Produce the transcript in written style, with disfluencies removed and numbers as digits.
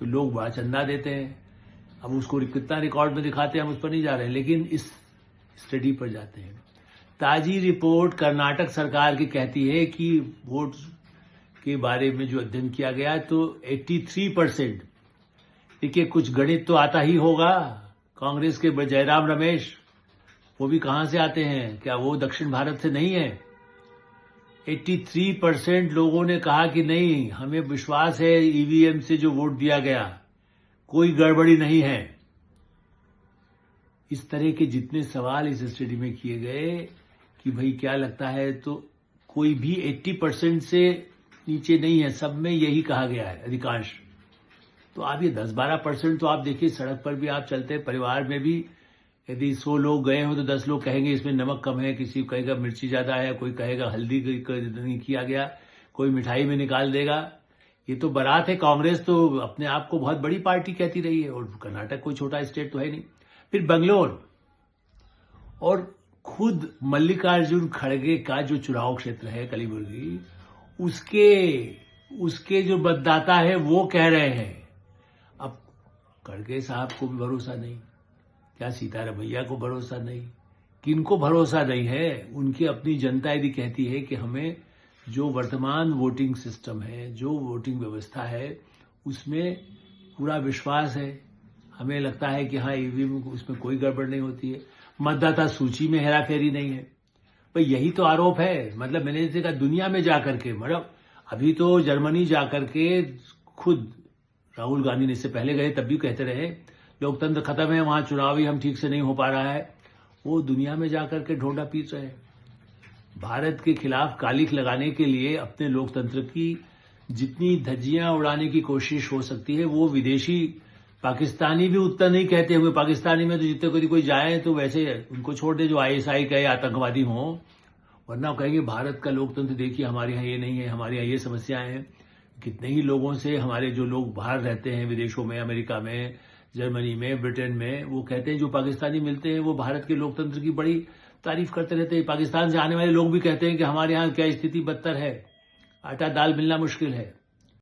फिर लोग बड़ा चंदा देते हैं। अब उसको कितना रिकॉर्ड में दिखाते हैं हम उस पर नहीं जा रहे हैं, लेकिन इस स्टडी पर जाते हैं। ताजी रिपोर्ट कर्नाटक सरकार की कहती है कि वोट के बारे में जो अध्ययन किया गया तो 83%। देखिए, कुछ गणित तो आता ही होगा। कांग्रेस के जयराम रमेश, वो भी कहां से आते हैं? क्या वो दक्षिण भारत से नहीं है? 83% लोगों ने कहा कि नहीं, हमें विश्वास है ईवीएम से जो वोट दिया गया कोई गड़बड़ी नहीं है। इस तरह के जितने सवाल इस स्टडी में किए गए कि भाई क्या लगता है, तो कोई भी 80% से नीचे नहीं है, सब में यही कहा गया है अधिकांश। तो आप ये 10-12% तो आप देखिए, सड़क पर भी आप चलते हैं, परिवार में भी यदि 100 लोग गए हो तो 10 लोग कहेंगे इसमें नमक कम है, किसी कहेगा मिर्ची ज्यादा है, कोई कहेगा हल्दी नहीं किया गया, कोई मिठाई में निकाल देगा। ये तो बारात है। कांग्रेस तो अपने आप को बहुत बड़ी पार्टी कहती रही है, और कर्नाटक कोई छोटा स्टेट तो है नहीं। फिर बंगलोर और खुद मल्लिकार्जुन खड़गे का जो चुनाव क्षेत्र है कलिबुर्गी, उसके जो मतदाता है वो कह रहे हैं। अब खड़गे साहब को भी भरोसा नहीं, क्या सीतारमैया को भरोसा नहीं, किनको भरोसा नहीं है? उनकी अपनी जनता यदि कहती है कि हमें जो वर्तमान वोटिंग सिस्टम है, जो वोटिंग व्यवस्था है, उसमें पूरा विश्वास है, हमें लगता है कि हाँ ईवीएम उसमें कोई गड़बड़ नहीं होती है, मतदाता सूची में हेराफेरी नहीं है, भाई यही तो आरोप है। मतलब मैंने देखा दुनिया में जाकर के, मतलब अभी तो जर्मनी जाकर के खुद राहुल गांधी ने इससे पहले गए तब भी कहते रहे लोकतंत्र खत्म है, वहां चुनाव ही हम ठीक से नहीं हो पा रहा है। वो दुनिया में जाकर के ढोंढा पीट रहे हैं। भारत के खिलाफ कालिख लगाने के लिए अपने लोकतंत्र की जितनी धज्जियां उड़ाने की कोशिश हो सकती है, वो विदेशी पाकिस्तानी भी उतना नहीं कहते होंगे। पाकिस्तानी में तो जितने कोई जाए तो वैसे उनको छोड़ दे जो आईएसआई के आतंकवादी हों, वरना कहेंगे भारत का लोकतंत्र देखिए हमारे यहाँ ये नहीं है, हमारे यहाँ ये समस्याएं हैं। कितने ही लोगों से हमारे जो लोग बाहर रहते हैं विदेशों में, अमेरिका में, जर्मनी में, ब्रिटेन में, वो कहते हैं जो पाकिस्तानी मिलते हैं वो भारत के लोकतंत्र की बड़ी तारीफ करते रहते हैं। पाकिस्तान से आने वाले लोग भी कहते हैं कि हमारे यहाँ क्या स्थिति बदतर है, आटा दाल मिलना मुश्किल है।